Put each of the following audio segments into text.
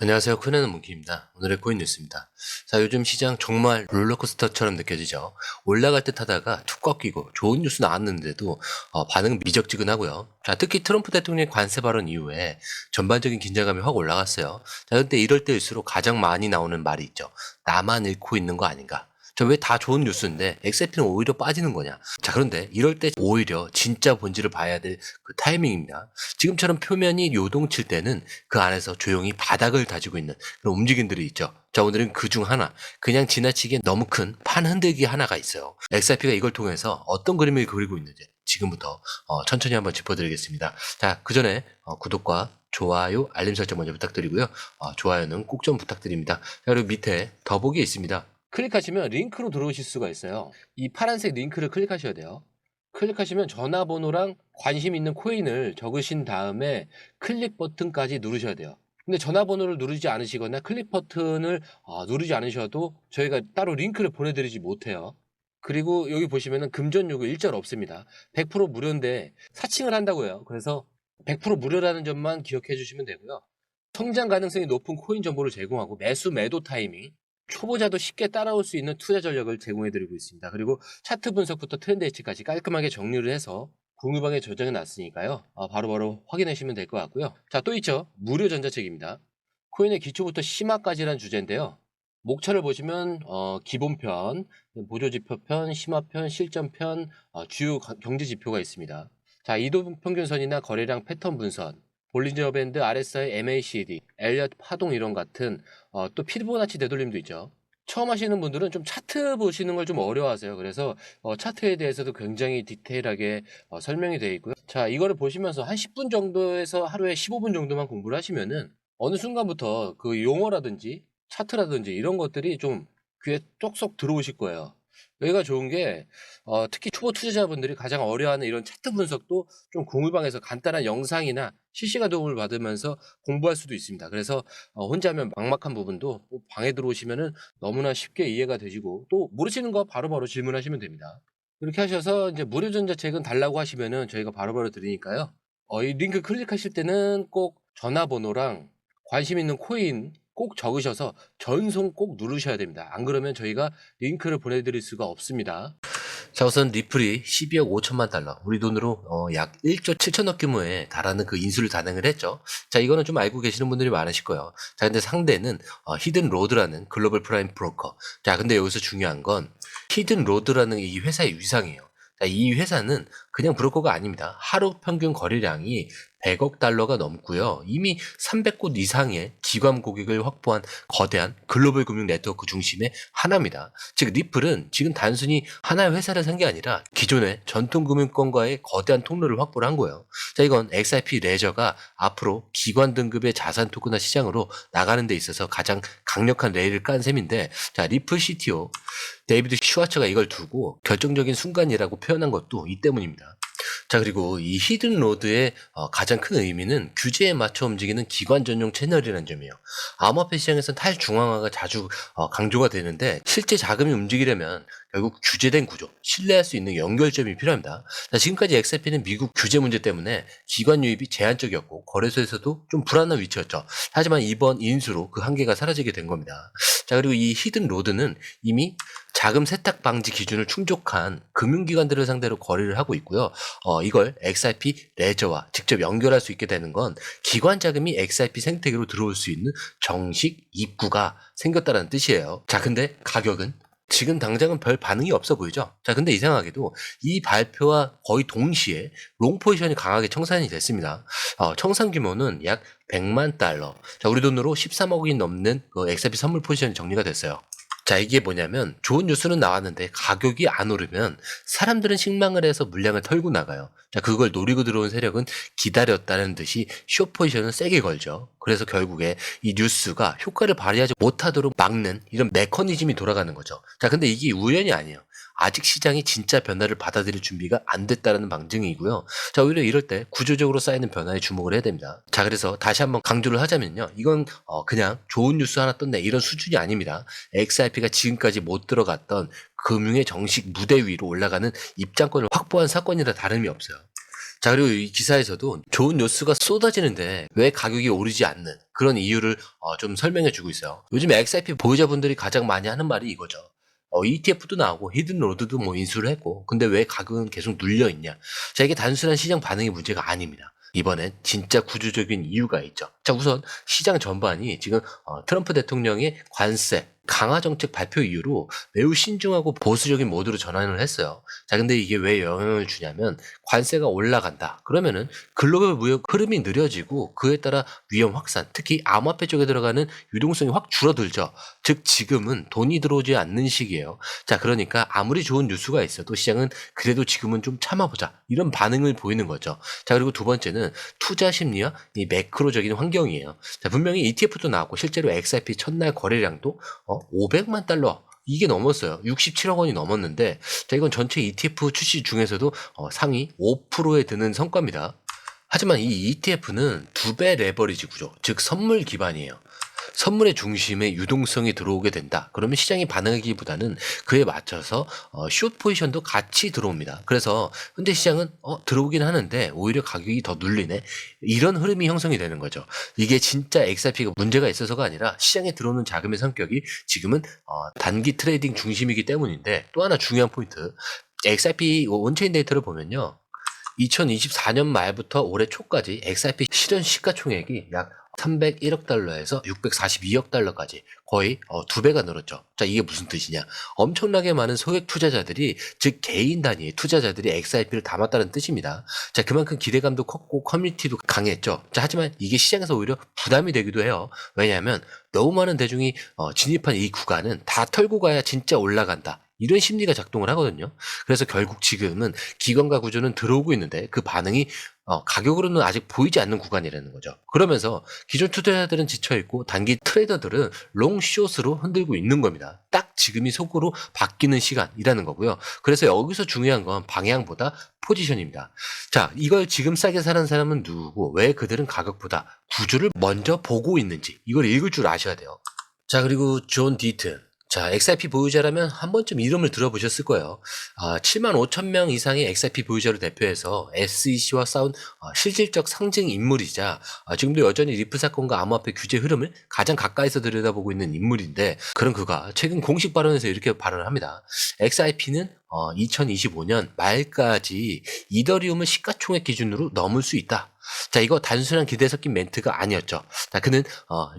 안녕하세요. 큰애는 몽키입니다. 오늘의 코인 뉴스입니다. 자, 요즘 시장 정말 롤러코스터처럼 느껴지죠. 올라갈 듯 하다가 툭 꺾이고 좋은 뉴스 나왔는데도 반응 미적지근하고요. 자, 특히 트럼프 대통령의 관세 발언 이후에 전반적인 긴장감이 확 올라갔어요. 자, 근데 이럴 때일수록 가장 많이 나오는 말이 있죠. 나만 잃고 있는 거 아닌가. 자, 왜 다 좋은 뉴스인데 XRP는 오히려 빠지는 거냐. 자, 그런데 이럴 때 오히려 진짜 본질을 봐야 될 그 타이밍입니다. 지금처럼 표면이 요동칠 때는 그 안에서 조용히 바닥을 다지고 있는 그런 움직임들이 있죠. 자, 오늘은 그 중 하나, 그냥 지나치게 너무 큰 판 흔들기 하나가 있어요. XRP가 이걸 통해서 어떤 그림을 그리고 있는지 지금부터 천천히 한번 짚어드리겠습니다. 자, 그 전에 구독과 좋아요, 알림 설정 먼저 부탁드리고요. 좋아요는 꼭 좀 부탁드립니다. 자, 그리고 밑에 더보기 있습니다. 클릭하시면 링크로 들어오실 수가 있어요. 이 파란색 링크를 클릭하셔야 돼요. 클릭하시면 전화번호랑 관심 있는 코인을 적으신 다음에 클릭 버튼까지 누르셔야 돼요. 근데 전화번호를 누르지 않으시거나 클릭 버튼을 누르지 않으셔도 저희가 따로 링크를 보내드리지 못해요. 그리고 여기 보시면은 금전 요구 일절 없습니다. 100% 무료인데 사칭을 한다고요. 그래서 100% 무료라는 점만 기억해 주시면 되고요. 성장 가능성이 높은 코인 정보를 제공하고 매수 매도 타이밍, 초보자도 쉽게 따라올 수 있는 투자 전략을 제공해드리고 있습니다. 그리고 차트 분석부터 트렌드 예측까지 깔끔하게 정리를 해서 공유방에 저장해 놨으니까요. 바로바로 확인하시면 될 것 같고요. 자, 또 있죠. 무료 전자책입니다. 코인의 기초부터 심화까지라는 주제인데요. 목차를 보시면 기본편, 보조지표편, 심화편, 실전편, 주요 경제지표가 있습니다. 자, 이동평균선이나 거래량 패턴 분선, 볼린저 밴드, RSI, MACD, 엘리엇 파동 이론 같은 또 피보나치 되돌림도 있죠. 처음 하시는 분들은 좀 차트 보시는 걸 좀 어려워하세요. 그래서 차트에 대해서도 굉장히 디테일하게 설명이 되어 있고요. 자, 이거를 보시면서 한 10분 정도에서 하루에 15분 정도만 공부를 하시면은 어느 순간부터 그 용어라든지 차트라든지 이런 것들이 좀 귀에 쏙쏙 들어오실 거예요. 여기가 좋은 게 특히 초보 투자자분들이 가장 어려워하는 이런 차트 분석도 좀 공유방에서 간단한 영상이나 실시간 도움을 받으면서 공부할 수도 있습니다. 그래서 혼자 하면 막막한 부분도 방에 들어오시면은 너무나 쉽게 이해가 되시고 또 모르시는 거 바로바로 질문하시면 됩니다. 이렇게 하셔서 이제 무료 전자책은 달라고 하시면은 저희가 바로바로 드리니까요. 이 링크 클릭하실 때는 꼭 전화번호랑 관심 있는 코인 꼭 적으셔서 전송 꼭 누르셔야 됩니다. 안 그러면 저희가 링크를 보내드릴 수가 없습니다. 자, 우선 리플이 12억 5천만 달러, 우리 돈으로 약 1조 7천억 규모에 달하는 그 인수를 단행을 했죠. 자, 이거는 좀 알고 계시는 분들이 많으실 거예요. 자, 근데 상대는 히든 로드라는 글로벌 프라임 브로커. 자, 근데 여기서 중요한 건 히든 로드라는 이 회사의 위상이에요. 자, 이 회사는 그냥 브로커가 아닙니다. 하루 평균 거래량이 100억 달러가 넘고요. 이미 300곳 이상의 기관 고객을 확보한 거대한 글로벌 금융 네트워크 중심의 하나입니다. 즉 리플은 지금 단순히 하나의 회사를 산 게 아니라 기존의 전통 금융권과의 거대한 통로를 확보를 한 거예요. 자, 이건 XRP 레저가 앞으로 기관 등급의 자산 토큰화 시장으로 나가는 데 있어서 가장 강력한 레일을 깐 셈인데, 자, 리플 CTO 데이비드 슈와처가 이걸 두고 결정적인 순간이라고 표현한 것도 이 때문입니다. 자, 그리고 이 히든 로드의 가장 큰 의미는 규제에 맞춰 움직이는 기관 전용 채널이라는 점이에요. 암호화폐 시장에서는 탈중앙화가 자주 강조가 되는데 실제 자금이 움직이려면 결국 규제된 구조, 신뢰할 수 있는 연결점이 필요합니다. 자, 지금까지 XRP는 미국 규제 문제 때문에 기관 유입이 제한적이었고 거래소에서도 좀 불안한 위치였죠. 하지만 이번 인수로 그 한계가 사라지게 된 겁니다. 자, 그리고 이 히든 로드는 이미 자금 세탁 방지 기준을 충족한 금융기관들을 상대로 거래를 하고 있고요. 이걸 XRP 레저와 직접 연결할 수 있게 되는 건 기관 자금이 XRP 생태계로 들어올 수 있는 정식 입구가 생겼다는 뜻이에요. 자, 근데 가격은 지금 당장은 별 반응이 없어 보이죠? 자, 근데 이상하게도 이 발표와 거의 동시에 롱 포지션이 강하게 청산이 됐습니다. 청산 규모는 약 100만 달러. 자, 우리 돈으로 13억이 넘는 그 XRP 선물 포지션이 정리가 됐어요. 자, 이게 뭐냐면 좋은 뉴스는 나왔는데 가격이 안 오르면 사람들은 실망을 해서 물량을 털고 나가요. 자, 그걸 노리고 들어온 세력은 기다렸다는 듯이 숏 포지션을 세게 걸죠. 그래서 결국에 이 뉴스가 효과를 발휘하지 못하도록 막는 이런 메커니즘이 돌아가는 거죠. 자, 근데 이게 우연이 아니에요. 아직 시장이 진짜 변화를 받아들일 준비가 안 됐다는 방증이고요. 자, 오히려 이럴 때 구조적으로 쌓이는 변화에 주목을 해야 됩니다. 자, 그래서 다시 한번 강조를 하자면요. 이건 그냥 좋은 뉴스 하나 떴네 이런 수준이 아닙니다. XRP가 지금까지 못 들어갔던 금융의 정식 무대 위로 올라가는 입장권을 확보한 사건이라 다름이 없어요. 자, 그리고 이 기사에서도 좋은 뉴스가 쏟아지는데 왜 가격이 오르지 않는 그런 이유를 좀 설명해 주고 있어요. 요즘 XIP 보유자분들이 가장 많이 하는 말이 이거죠. ETF도 나오고 히든 로드도 뭐 인수를 했고 근데 왜 가격은 계속 눌려 있냐. 자, 이게 단순한 시장 반응이 문제가 아닙니다. 이번엔 진짜 구조적인 이유가 있죠. 자, 우선 시장 전반이 지금 트럼프 대통령의 관세 강화 정책 발표 이후로 매우 신중하고 보수적인 모드로 전환을 했어요. 자, 근데 이게 왜 영향을 주냐면 관세가 올라간다. 그러면은 글로벌 무역 흐름이 느려지고 그에 따라 위험 확산, 특히 암호화폐 쪽에 들어가는 유동성이 확 줄어들죠. 즉 지금은 돈이 들어오지 않는 시기예요. 자, 그러니까 아무리 좋은 뉴스가 있어도 시장은 그래도 지금은 좀 참아보자. 이런 반응을 보이는 거죠. 자, 그리고 두 번째는 투자 심리와 이 매크로적인 환경이에요. 자, 분명히 ETF도 나왔고 실제로 XRP 첫날 거래량도 500만 달러 이게 넘었어요. 67억 원이 넘었는데 자, 이건 전체 ETF 출시 중에서도 상위 5%에 드는 성과입니다. 하지만 이 ETF는 2배 레버리지 구조, 즉 선물 기반이에요. 선물의 중심에 유동성이 들어오게 된다. 그러면 시장이 반응하기보다는 그에 맞춰서 숏 포지션도 같이 들어옵니다. 그래서 현재 시장은 들어오긴 하는데 오히려 가격이 더 눌리네. 이런 흐름이 형성이 되는 거죠. 이게 진짜 XRP가 문제가 있어서가 아니라 시장에 들어오는 자금의 성격이 지금은 단기 트레이딩 중심이기 때문인데 또 하나 중요한 포인트. XRP 온체인 데이터를 보면요. 2024년 말부터 올해 초까지 XRP 실현 시가총액이 약 301억 달러에서 642억 달러까지 거의 2배가 늘었죠. 자, 이게 무슨 뜻이냐? 엄청나게 많은 소액 투자자들이, 즉 개인 단위의 투자자들이 XRP를 담았다는 뜻입니다. 자, 그만큼 기대감도 컸고 커뮤니티도 강했죠. 자, 하지만 이게 시장에서 오히려 부담이 되기도 해요. 왜냐하면 너무 많은 대중이 진입한 이 구간은 다 털고 가야 진짜 올라간다. 이런 심리가 작동을 하거든요. 그래서 결국 지금은 기관과 구조는 들어오고 있는데 그 반응이 가격으로는 아직 보이지 않는 구간이라는 거죠. 그러면서 기존 투자자들은 지쳐있고 단기 트레이더들은 롱숏으로 흔들고 있는 겁니다. 딱 지금이 속으로 바뀌는 시간이라는 거고요. 그래서 여기서 중요한 건 방향보다 포지션입니다. 자, 이걸 지금 싸게 사는 사람은 누구고 왜 그들은 가격보다 구조를 먼저 보고 있는지 이걸 읽을 줄 아셔야 돼요. 자, 그리고 존 디튼. 자, XRP 보유자라면 한 번쯤 이름을 들어보셨을 거예요. 7만 5천 명 이상의 XRP 보유자를 대표해서 SEC와 싸운 실질적 상징 인물이자 지금도 여전히 리프 사건과 암호화폐 규제 흐름을 가장 가까이서 들여다보고 있는 인물인데 그런 그가 최근 공식 발언에서 이렇게 발언을 합니다. XRP는 2025년 말까지 이더리움을 시가총액 기준으로 넘을 수 있다. 자, 이거 단순한 기대 섞인 멘트가 아니었죠. 자, 그는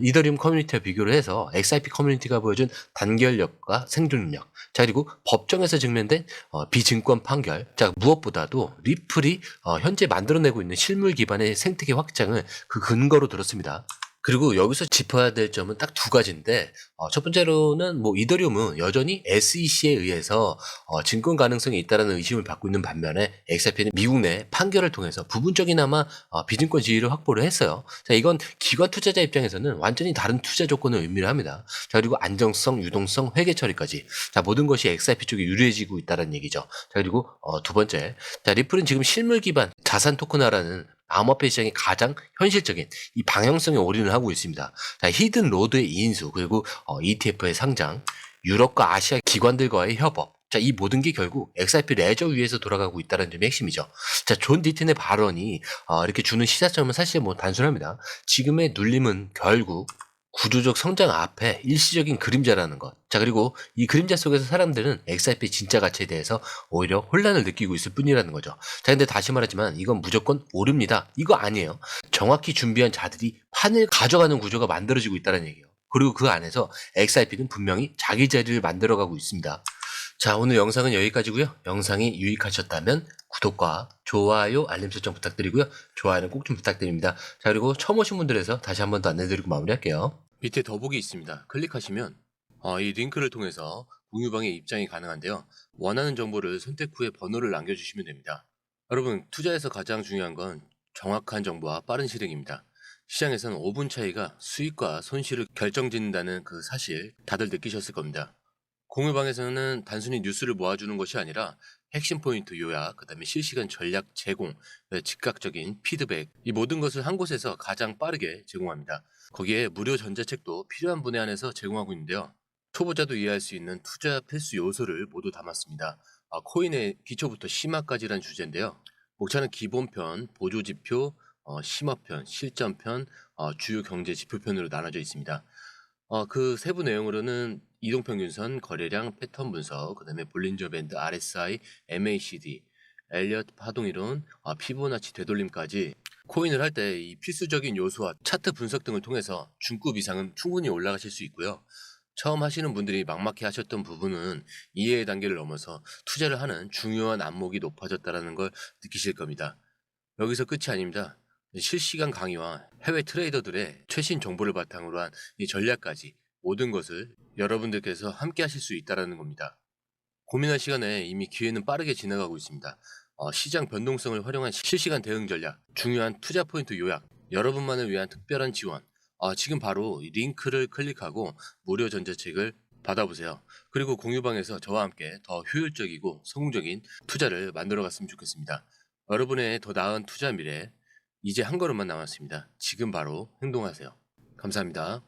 이더리움 커뮤니티와 비교를 해서 XRP 커뮤니티가 보여준 단결력과 생존력, 자, 그리고 법정에서 증명된 비증권 판결, 자, 무엇보다도 리플이 현재 만들어내고 있는 실물 기반의 생태계 확장을 그 근거로 들었습니다. 그리고 여기서 짚어야 될 점은 딱 두 가지인데 첫 번째로는 뭐 이더리움은 여전히 SEC에 의해서 증권 가능성이 있다는 의심을 받고 있는 반면에 XRP는 미국 내 판결을 통해서 부분적이나마 비증권 지위를 확보를 했어요. 자, 이건 기관 투자자 입장에서는 완전히 다른 투자 조건을 의미를 합니다. 자, 그리고 안정성, 유동성, 회계 처리까지 자, 모든 것이 XRP 쪽에 유리해지고 있다는 얘기죠. 자, 그리고 두 번째, 자, 리플은 지금 실물 기반 자산 토큰화라는 암호화폐 시장이 가장 현실적인 이 방향성에 올인을 하고 있습니다. 자, 히든 로드의 인수 그리고 ETF의 상장, 유럽과 아시아 기관들과의 협업. 자, 이 모든 게 결국 XRP 레저 위에서 돌아가고 있다는 점이 핵심이죠. 자, 존 디튼의 발언이 이렇게 주는 시사점은 사실 뭐 단순합니다. 지금의 눌림은 결국 구조적 성장 앞에 일시적인 그림자라는 것. 자, 그리고 이 그림자 속에서 사람들은 XRP 진짜 가치에 대해서 오히려 혼란을 느끼고 있을 뿐이라는 거죠. 자, 근데 다시 말하지만 이건 무조건 오릅니다. 이거 아니에요. 정확히 준비한 자들이 판을 가져가는 구조가 만들어지고 있다는 얘기예요. 그리고 그 안에서 XRP는 분명히 자기 자리를 만들어가고 있습니다. 자, 오늘 영상은 여기까지고요. 영상이 유익하셨다면 구독과 좋아요, 알림 설정 부탁드리고요. 좋아요는 꼭 좀 부탁드립니다. 자, 그리고 처음 오신 분들에서 다시 한 번 더 안내드리고 마무리할게요. 밑에 더보기 있습니다. 클릭하시면 이 링크를 통해서 공유방에 입장이 가능한데요. 원하는 정보를 선택 후에 번호를 남겨주시면 됩니다. 여러분, 투자에서 가장 중요한 건 정확한 정보와 빠른 실행입니다. 시장에서는 5분 차이가 수익과 손실을 결정짓는다는 그 사실 다들 느끼셨을 겁니다. 공유방에서는 단순히 뉴스를 모아주는 것이 아니라 핵심 포인트 요약, 그 다음에 실시간 전략 제공, 즉각적인 피드백, 이 모든 것을 한 곳에서 가장 빠르게 제공합니다. 거기에 무료 전자책도 필요한 분에 한해서 제공하고 있는데요. 초보자도 이해할 수 있는 투자 필수 요소를 모두 담았습니다. 코인의 기초부터 심화까지란 주제인데요. 목차는 기본편, 보조지표, 심화편, 실전편, 주요 경제 지표편으로 나눠져 있습니다. 그 세부 내용으로는 이동평균선, 거래량, 패턴 분석, 그 다음에 볼린저 밴드, RSI, MACD, 엘리엇 파동이론, 피보나치 되돌림까지 코인을 할 때 이 필수적인 요소와 차트 분석 등을 통해서 중급 이상은 충분히 올라가실 수 있고요. 처음 하시는 분들이 막막해 하셨던 부분은 이해의 단계를 넘어서 투자를 하는 중요한 안목이 높아졌다는 걸 느끼실 겁니다. 여기서 끝이 아닙니다. 실시간 강의와 해외 트레이더들의 최신 정보를 바탕으로 한 이 전략까지 모든 것을 여러분들께서 함께 하실 수 있다는 겁니다. 고민할 시간에 이미 기회는 빠르게 지나가고 있습니다. 시장 변동성을 활용한 실시간 대응 전략, 중요한 투자 포인트 요약, 여러분만을 위한 특별한 지원. 지금 바로 이 링크를 클릭하고 무료 전자책을 받아보세요. 그리고 공유방에서 저와 함께 더 효율적이고 성공적인 투자를 만들어 갔으면 좋겠습니다. 여러분의 더 나은 투자 미래, 이제 한 걸음만 남았습니다. 지금 바로 행동하세요. 감사합니다.